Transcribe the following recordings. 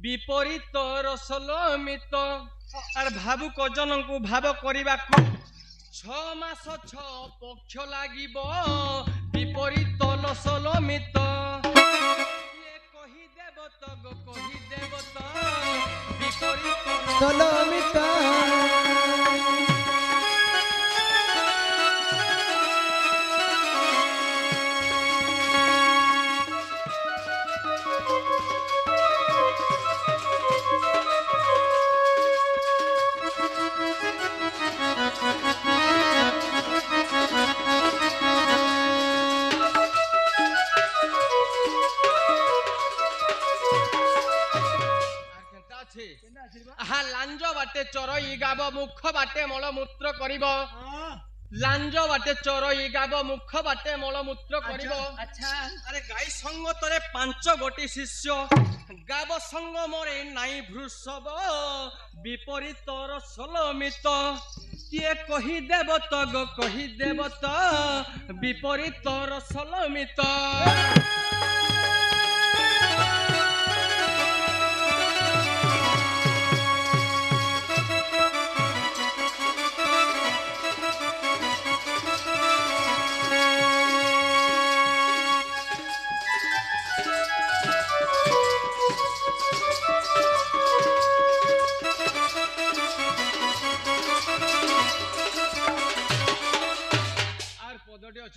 विपरीत रसलमित आर भावुक जन को भाव करने को 6 मास 6 पक्ष लागिब विपरीत रसलमित कही देव तो कही देव तो विपरीत रसलमित लांज बाटे चरई गाब मुख बाटे मलमूत्र करिब लांज बाटे चरई गाब मुख बाटे मलमूत्र करिब अच्छा अरे गाई संग तरे 5 गोटी शिष्य गाब संग मोरे नाई भृषभ विपरीत रसलमित किए कही देव तो गो कही देव तो विपरीत रसलमित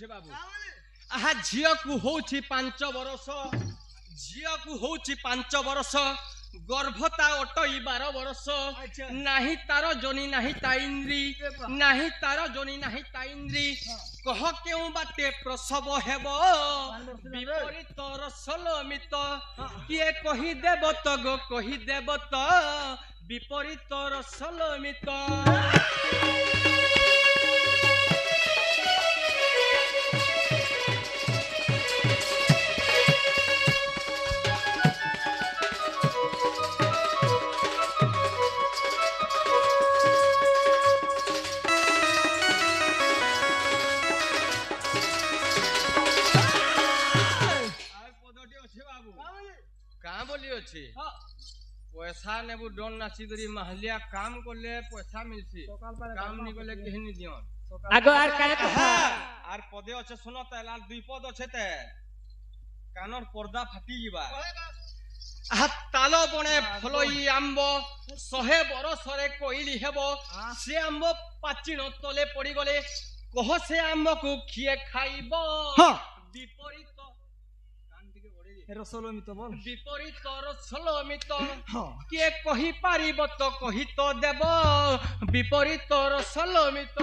बाबू आहा झियो को होछि 5 वर्ष झियो को होछि 5 वर्ष गर्भता अटई 12 वर्ष नाही तार जोनी नाही ताइंद्री नाही तार जोनी नाही ताइंद्री कह केउ बाटे प्रसव हेबो विपरीत रसलमित किए कही देव तो गो कही देव तो विपरीत रसलमित पैसा नेबु डोन नाची करी महलिया काम करले पैसा मिलसी काम नि करले केहनी दियन आगो आर काय कथा आर पदे अछि सुनो त लाल 2 पद अछि ते कानर पर्दा फाटी जिबा आ तालो बणे फलई आंबो 100 बरस रे कोइली हेबो से आंबो पाचिन तले पड़ी गले कह से आंबो को खिए खाइबो विपरीत रसलमित बोल विपरीत रसलमित किए कही पारिब तो कही तो देव विपरीत रसलमित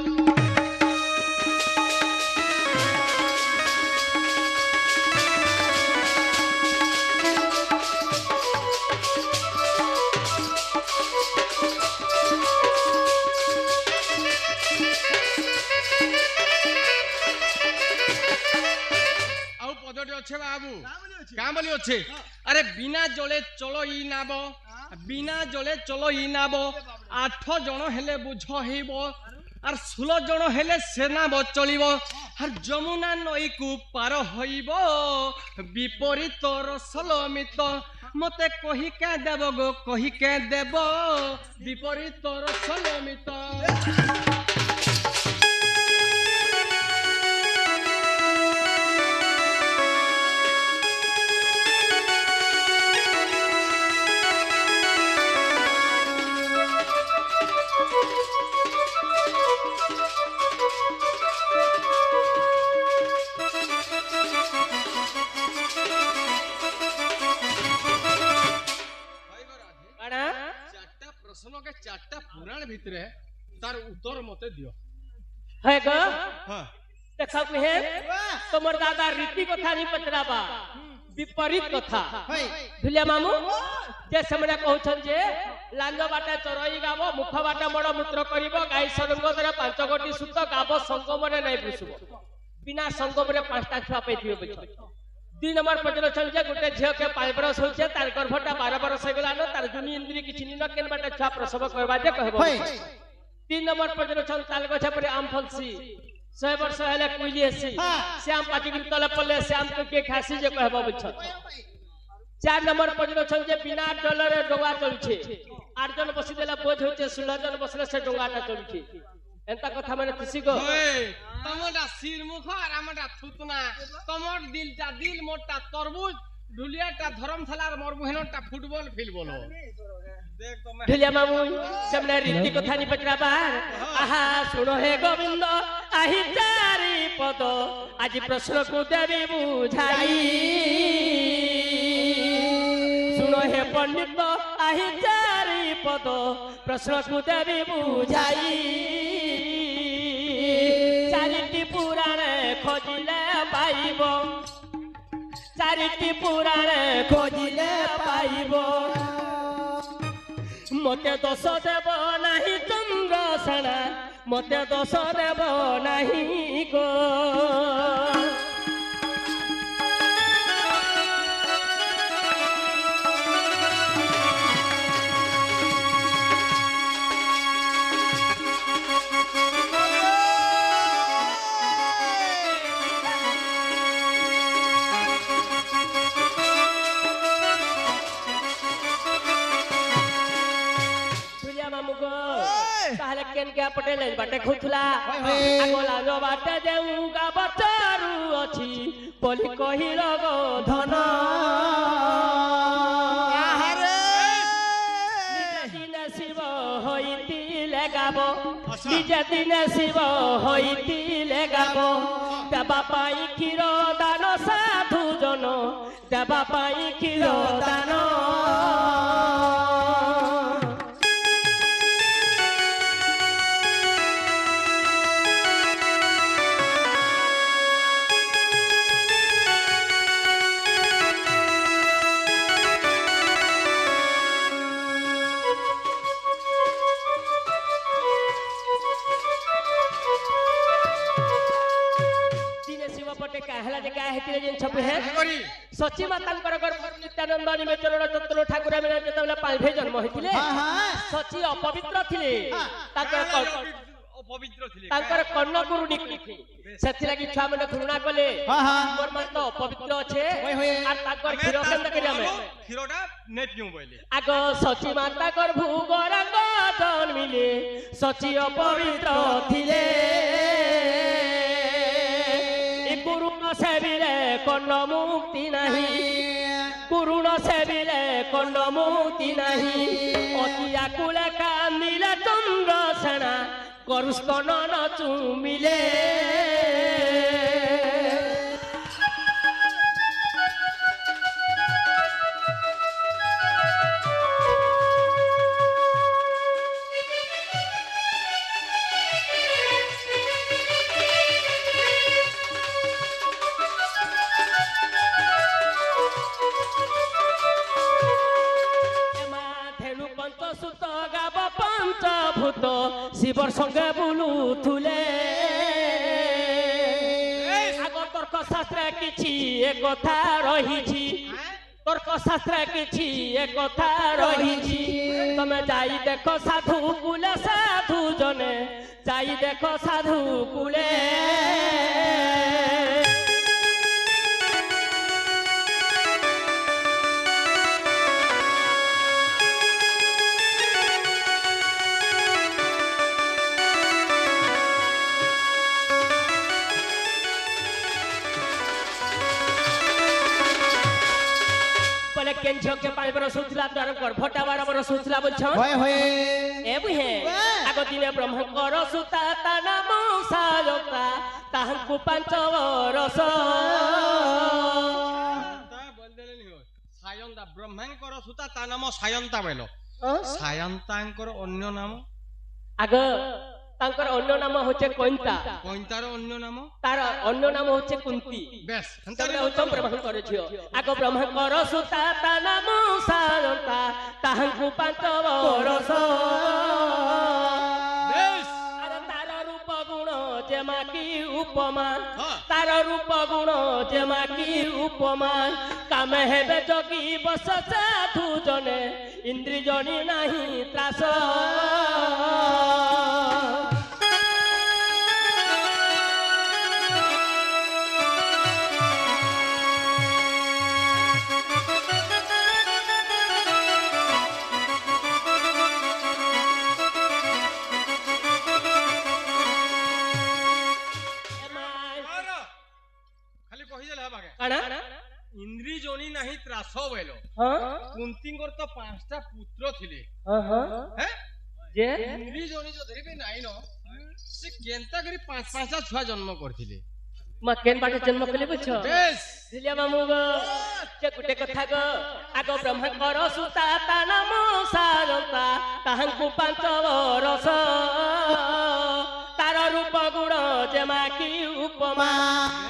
आउ पदटी अच्छे बाबू का बोली अच्छे अरे बिना जले चलो ई नाब बिना जले चलो ई नाब 8 जन हेले बुझ हेबो आर 16 जन हेले सेना चलिबो आर जमुना नई को पार होइबो विपरीत रसलमित मते कही के देब गो कही के देब विपरीत रसलमित प्रश्न के 4टा पुराण भीतर तार उत्तर मते दियो है गो हां देखा हे तोमर दादा रीति कथा नहीं पचराबा विपरीत कथा भुलिया मामू जे समय कहउछन जे लांग बाटा चरई गाबो मुख बाटा बड़ मूत्र करिवो गाई संग रे 5 गोटी सुत गाबो संगम रे नै बुसबो बिना संगम रे 5टा छुआ पैथियो बछ 2 नंबर पचर छन जे गोटे झियो के 5 बरस होछे तार गर्भटा 12 बरस हो गेला न तार जुनी इंद्री किछि न केन बाटा छुआ प्रसव करबा जे कहबो 3 नंबर पचर छन ताल गछ पर आम फलसी 100 वर्ष हेले कुइली एसी श्याम पाटी तले पले श्याम के खासी जे कहबो बुझ 4 नंबर पॉइंट छन जे बिना डॉलर रे डोंगा चलछे 8 जन बसी देला बोझ होचे 16 जन बसले से डोंगाटा चलछे एंता कथा माने तिसी को तमडा सिर मुख আর আমডা থুতনা তমর দিল মোটা তরমুজ ঢুলিয়াটা ধরমশালার মরমুহেনটা ফুটবল ফিল বলো দেখ তুমি ঢুলিয়া মামু সেমনে রীতি কথা নি পচরাবার আহা শুনো হে গোবিন্দ আহি চারি পদ আজি প্রশ্ন কো দেবি বুঝাই শুনো হে পণ্ডিত আহি চারি পদ প্রশ্ন কো দেবি বুঝাই চারিটি পুরাণে খোঁজিলে পাইব চারিটি পুরাণে খোঁজিলে পাইব মতে দোষ দেব নাহি চন্দ্রসেনা মতে দোষ দেব নাহি গো তাহলে কেন কে পটেল বাটে খুথুলা আগলা নো বাটে দেউ গা বচারু অছি বলি কহিল গো ধন আহারে দিনে শিব হইতিলে গাব নিজে দিনে শিব হইতিলে গাব দেবা পাই ক্ষীর দান সাধু জন দেবা পাই ক্ষীর দান सची मातांकर नित्यानंद निमेचरण चंद्र ठाकुर जेतबेले पांभे जन्म होइतिले सची अपवित्र थिले ताकर कर्ण गुरु निकली सेथि लागि छुआ माने घृणा कले मोर मन तो अपवित्र छे आ ताकर खीर केंद करिया में खीरटा नै पिउ बोले आगो सची माता कर भूग रंग जन्मिले सची अपवित्र थिले गुरुण सेविले कर्ण मुक्ति नहीं गुरुण सेविले कर्ण मुक्ति नहीं अति आकुले कांदिले चंद्रसेना करुस्तन न चुमिले शिवर संगे बुलुथुले आग तर्क शास्त्र किछि एक कथा रहिछि तर्क शास्त्र किछि एक कथा रहिछि तमे जाई देखो साधु कुले साधु जने जाई देखो साधु कुले केंझो के 5 बरस होतला तार गर्भटा 12 बरस होतला बोलछ होय होय ए बुहे आगो दिने ब्रह्मकर सुता ता नाम सालता ताहंकु 5 बरस ता बोल देलेनी हो सायंता ब्रह्मकर सुता ता नाम सायंता बोलो सायंतांकर अन्य नाम आगो तांकर अन्य नाम होचे कोइंता कोइंतार अन्य नाम तार अन्य नाम होचे कुंती बेस हंतारे होचे ब्रह्मकर छियो आगो ब्रह्मकर सुता ता नाम सारंता ताहंकु 5 बरस बेस अरे तार रूप गुण जेमा की उपमा तार रूप गुण जेमा की उपमा कामे हेबे जगी बस साधु जने इंद्रि जनी नाही त्रास ଦାସ ବୋଇଲ ହଁ କୁନ୍ତୀଙ୍କର ତ 5ଟା ପୁତ୍ର ଥିଲେ ହଁ ହଁ ହେଁ ଯେ କୁନ୍ଦି ଜଣେ ଯଦି ବି ନାଇଁ ନ ସେ କେନ୍ତା କରି 5ଟା ଛୁଆ ଜନ୍ମ କରିଥିଲେ ମା କେନ୍ ବାଟେ ଜନ୍ମ କଲେ ବୁଝ ବେଶ ଝିଲିଆ ମାମୁ ଗो ଯେ ଗୋଟେ କଥା ଗো ଆଗ ବ୍ରହ୍ମାଙ୍କର ସୁତା ତା ନାମ ସାରନ୍ତା ତାହାଙ୍କୁ 5 ବରଷ ତାର ରୂପ ଗୁଣ ଯେମା କି ଉପମା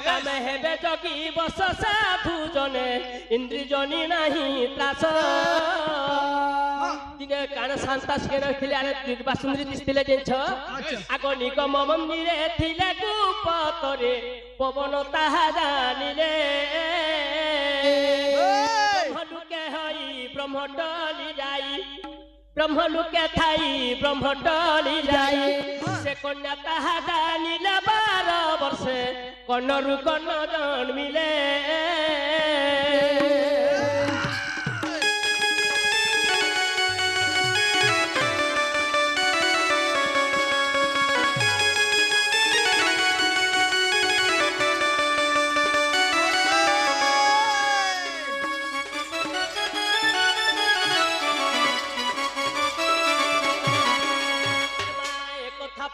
ତମେ ହେବେ ଜଗି ବସ ସାଧୁ ଜନେ ଇନ୍ଦ୍ରି ଜନି ନାହିଁ ତ୍ରାସ ଦିନେ କାଣ ଶାନ୍ତା ସ୍କେନ ଥିଲେ ଆରେ ବାସୁନ୍ଦ୍ରୀ ଦିଶଥିଲେ ଯେଛ ଆଗ ନିଗମ ମନ୍ଦିରେ ଥିଲେ ଗୁପତରେ ପବନ ତାହା ଜାଣିଲେ ବ୍ରହ୍ମଲୁକେ ହଇ ବ୍ରହ୍ମ ଟଳି ଯାଇ ବ୍ରହ୍ମଲୁକେ ଥାଇ ବ୍ରହ୍ମ ଟଳି ଯାଇ ସେ କନ୍ୟା ତାହା ଜାଣିଲେ 12 ବର୍ଷେ କର୍ଣ୍ଣରୁ କର୍ଣ୍ଣ ଜନ୍ମିଲେ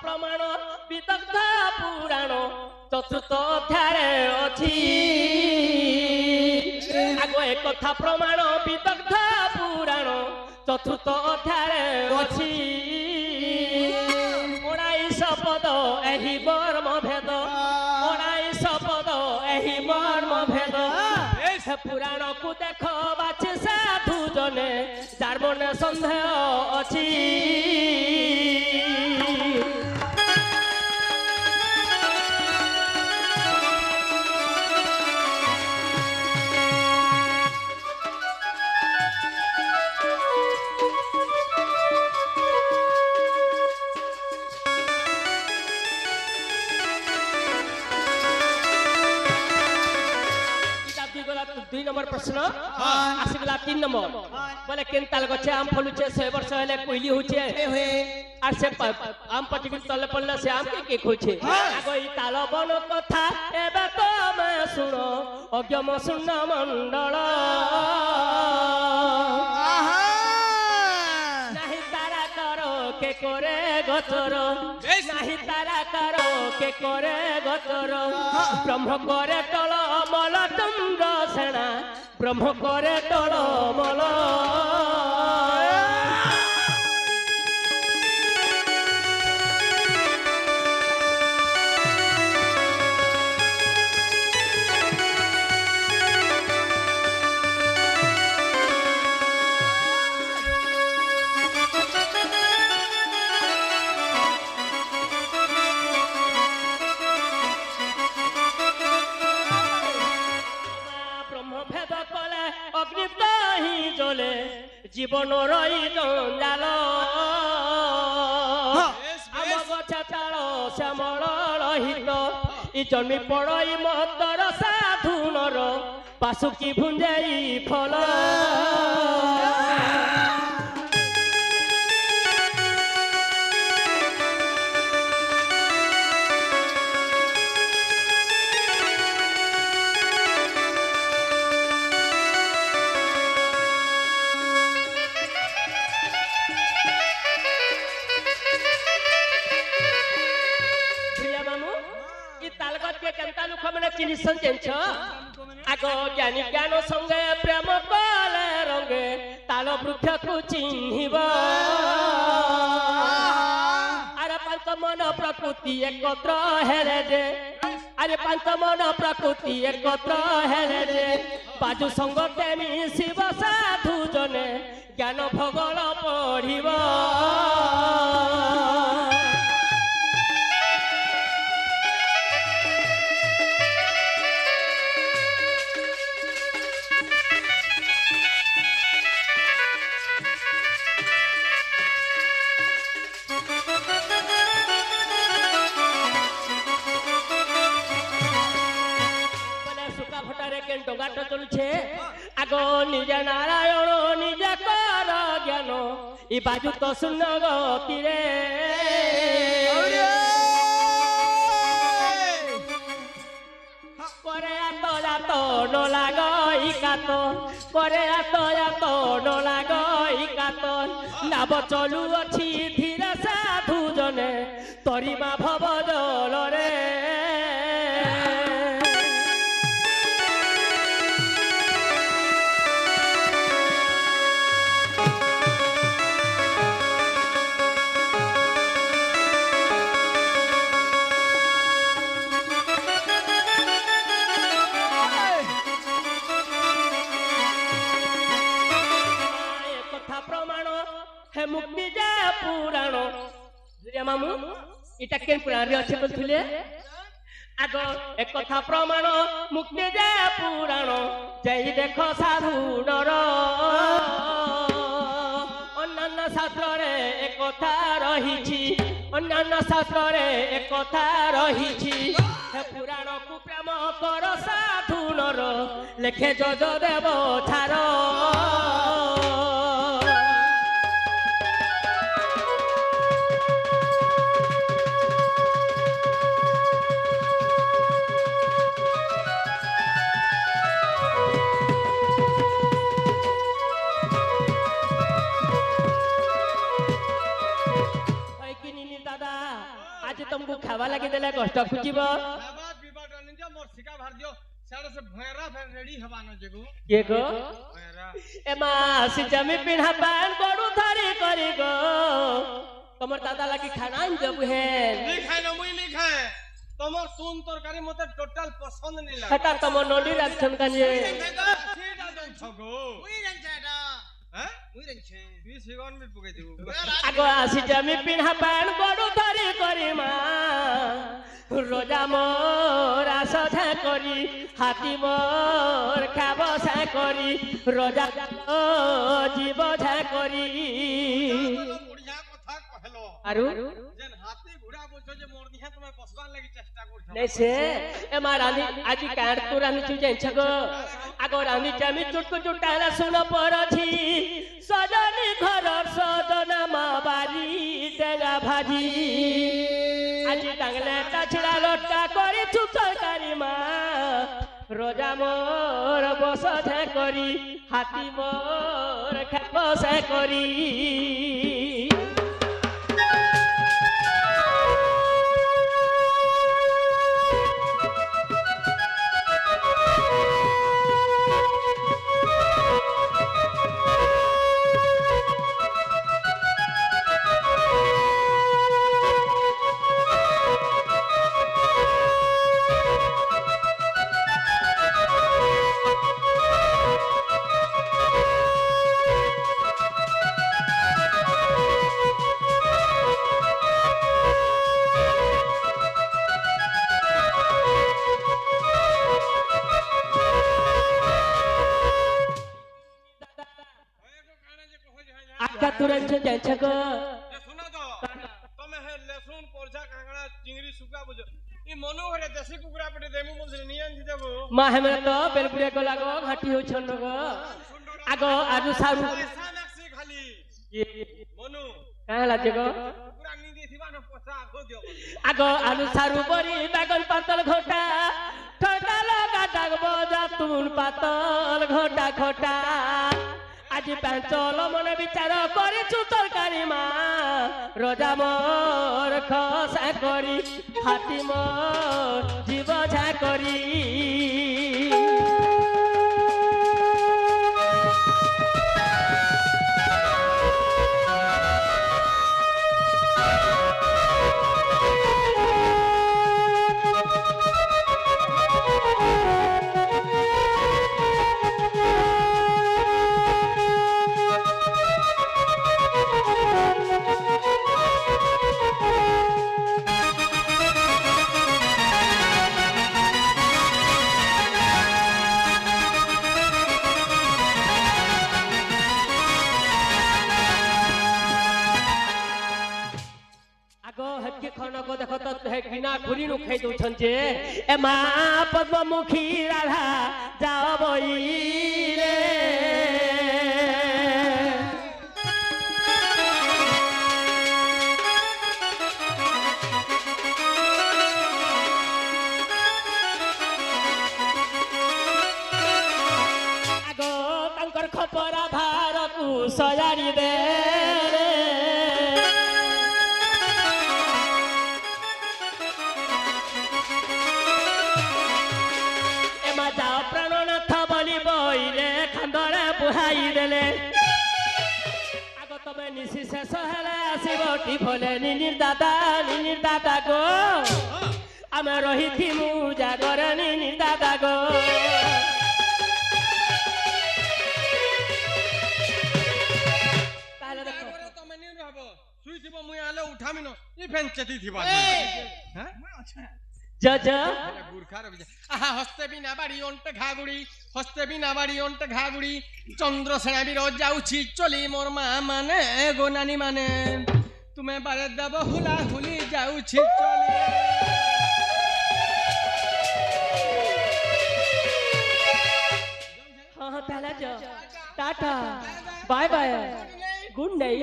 প্রমাণ বিদগ্ধ পুরাণ চতুর্থ অধ্যায়ে অছি আগ একথা প্রমাণ বিদগ্ধ পুরাণ চতুর্থ অধ্যায়ে অছি 19 পদ এহি বর্ম ভেদ 19 পদ এহি বর্ম ভেদ পুরাণকু দেখ বাছে সাধু জনে যার মনে সন্দেহ অছি दुई नंबर प्रश्न आसिगला 3 नंबर बोले केन ताल गछे आम फलुचे 100 वर्ष हेले कोइली होचे आर से आम पटिक तले पड़ले से आम के खोचे आगो ई ताल बन कथा एबे तो मैं सुनो अज्ञम सुन्न मंडल नाही तारा करो के करे गोचर नाही तारा करो के करे गोचर ब्रह्म करे टल मल चंद्र सेना ब्रह्म करे टल मल জীবন রই জঞ্জাল আম গছা তাল শ্যামল রহিত ই জন্মি পড়ই মতর সাধু নর পাশুকি ভুঞ্জাই ফল आग ज्ञानी ज्ञान संगे प्रेम कले रंगे ताल वृक्ष को चिन्हिब अरे 5 मन प्रकृति एकत्र हेले जे अरे 5 मन प्रकृति एकत्र हेले जे बाजू संग प्रेमी शिव साधु जने ज्ञान भगल पढ़िब डगाट चलुछे आग निज नारायण निज कर ज्ञान ई बाजू तो शून्य गति रे करे आत जात न लागई कात পরে এত নলা গই কাতন নাব চলু অছি ধীরে সাধু জনে তরিমা ভব জলরে মুক্তি যা পুরাণ মামু এটা কেন পুরাণ আছে বলছিলে আগ এক কথা প্রমাণ মুক্তি যা পুরাণ যাই দেখ সাধু নর অন্যান্য শাস্ত্রে একথা রহিছি অন্যান্য শাস্ত্রে একথা রহিছি পুরাণକୁ প্রেম কর সাধু নর লেখে যজ দেব ছাড় तुमको खावा लगे देले कष्ट खुजिबो बाबा विवाद निजे मोर सिका भार दियो साडे से भयरा फेर रेडी हवानो जेगो के गो भयरा एमा सिजमी पिन्हा पान बडू धरी करी गो तमर दादा लगी खाना जब है नहीं खाए न मुई नहीं खाए तमर सुन तरकारी मते टोटल पसंद नहीं लागे हटा तमर नडी राखछन काजे सीधा दन छगो मुई रन छाडा हैं मुई रन छे 20 सेकंड में पुगे देबो आगो आसी जमी पिन्हा पान बडू धरी करी मा रोजा मोर आसधा करी हाथी मोर खाबो सा करी रोजा जीव झा करी बढ़िया कथा कहलो आरु जेन हाथी घोड़ा बोलछो जे मोर दिहा तुम्हें पसवान लागि चेष्टा करछो नहीं से ए मा रानी आजी काट तो रानी चुजे छगो आगो रानी जमी चुटकु चुटाला सुन परछि सजनी घर सजना मा बारी डेगा भाजी আজি টাংলে তাছড়া লটকা করি চুপ তরকারি মা রোজা মোর বসা করি হাতি মোর খেপসা করি आका तुरंत जान्छ को सुन तो तमे हे लहसुन पोरछा कांगड़ा चिंगरी सुका बुझो ई मनु घरे देसी कुकुरा पेटे देमु मुझे नियन थी देबो मा हेमे तो बेलपुरे को लागो घाटी हो छन गो आगो आजु सारु सानाक्सी खाली मनु काहे लाजे गो कुकुरा निदे थिबा न पोसा आगो दियो आगो आलु सारु बरी बागन पातल घोटा ठोटा लगा दाग बजा तुन पातल घोटा घोटा আজি পাঁচল মনে বিচার করিছু তরকারি মা রোজা মোর খসা করি হাতি মোর জীব ঝা করি किना खुरी नु खाई दउछन जे ए मा पद्ममुखी राधा जाओ बई रे आगो तांक ଗାଡ଼ି ଦେ ଏମା ଯାଅ ପ୍ରାଣନାଥ ବୋଲି ବଇଲେ ଖାନ୍ଦରେ ବୁହାଇ ଦେଲେ ଆଗ ତମେ ନିଶି ଶେଷ ହେଲେ ଆସିବ ଟିଫଲେ ନିନିର ଦାଦା ଗୋ ଆମେ ରହିଥିମୁ ଜାଗରେ ନିନିର ଦାଦା ଗୋ ତାହେଲେ ଦେଖ ଜାଗରେ ତମେ ନି ରହିବ শুইଥିବ মুই আলে উঠামি ন ই ফেন চেতি থিবা হ্যাঁ জজ গুরখার আহা হস্তে বিনা বাড়ি অন্তে ঘাগুড়ি হস্তে বিনা বাড়ি অন্তে ঘাগুড়ি চন্দ্রসেনা বীর যাউছি চলি মোর মা মানে গো নানি মানে তুমি বারে দেব হুলা হুলি যাউছি চলি हाँ हाँ ताला जो tata bye bye good night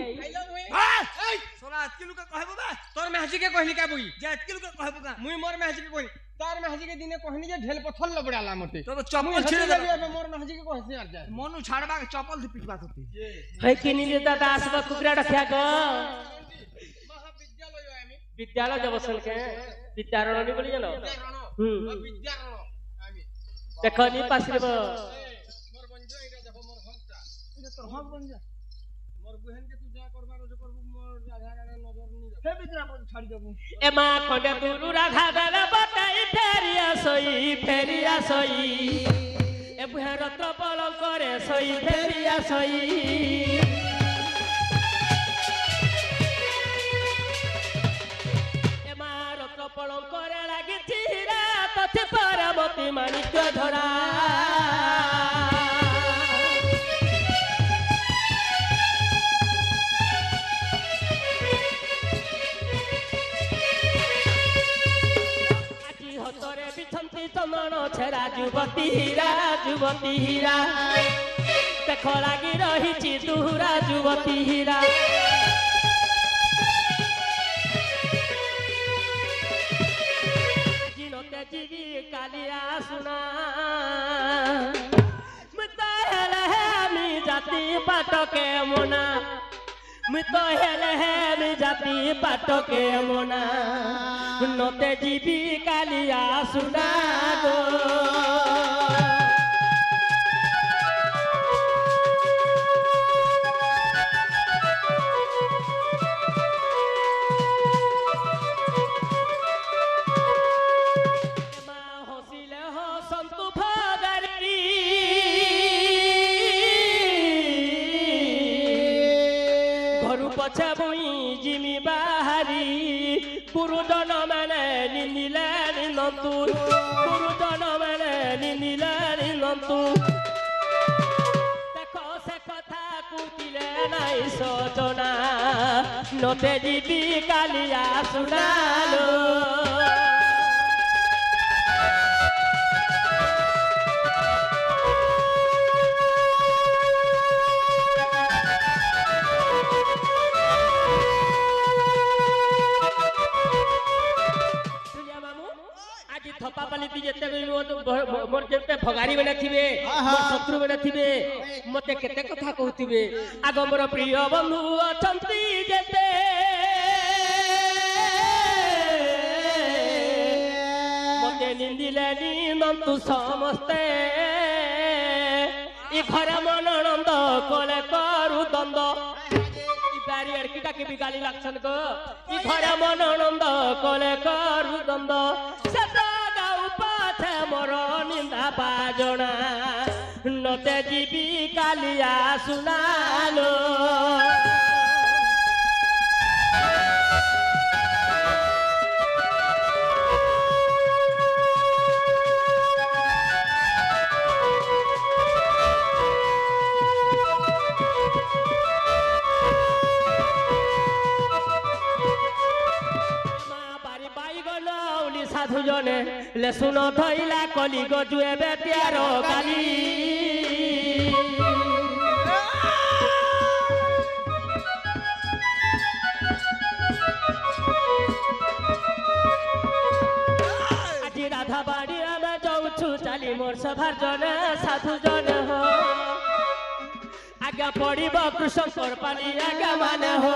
सोना अतकी लुका कहबो बा তোর মেহজি কে কইলি কা বুই जे अतकी लुका कहबो का মুই মোর মেহজি কে কইনি তোর মেহজি কে দিনে কইনি যে ঢেল পথর লবড়ালা মতে तो মুই चप्पल হসি छिड़े যাবি दे এবে মোর মেহজি কে কইছি আর যা मनु छाड़बा के चप्पल से पिटबा होती है कि नीले दादा आसबा कुकरा रखिया गो মহাবিদ্যালয় আমি विद्यालय जब सन के विद्यारण नहीं बोली जानो বিদ্যারণ আমি देखो नी पासरे মোর বন্ধু এটা দেখো মোর হকটা ये तो हक बन जा মোর বহেন কে তুই যা করবার আছে করবু মোর রাধা রাধা নজর নি फे बितरा पर छाड़ी देबो एमा खंडे तुरु राधा दादा बताई फेरिया सोई ए बुहा रत्न पलंग करे सोई फेरिया सोई एमा रत्न पलंग करे लागी चिरा तथे पार्वती माणिक्य धरा चंदन छेरा जुवती हीरा देख लगी रही दुहरा जुवती हीरा जिनते जीवी कालिया सुना मी जाति पाटके मोना तो हेले मी जाति पाटके मोना नते जीवी कालिया सुना गो हसिले हो संतु भगारी घरु पछे मुई जिमी बाहारी गुरुजन मैंने निंदिले निंदंतु गुरुजन मैंने निंदिले निंदंतु देखो से कथा कुटिले नाई सजना नते जीवी कालिया सुनालो थप्पा पाली जेते मोर जेते भगारी बेना थिबे मोर शत्रु बेना थिबे मते केते कथा कहथिबे आग मोर प्रिय बंधु अछंती जेते मते निंदिले निंदंतु समस्ते ई घरे मननंद कोले करू दंद बैरियर की टाके भी गाली लागछन को ई घरे मननंद कोले करू दंद मोर निंदा बाजना नते जीवी कालिया सुनालो साधु जने ले सुन धइला कली गजुए बेटियार काली आज राधा बाड़ी आमे जाउछु चाली मोर सभार जने साधु जने हो आज्ञा पड़िब कृष्णकर पानी आज्ञा माने हो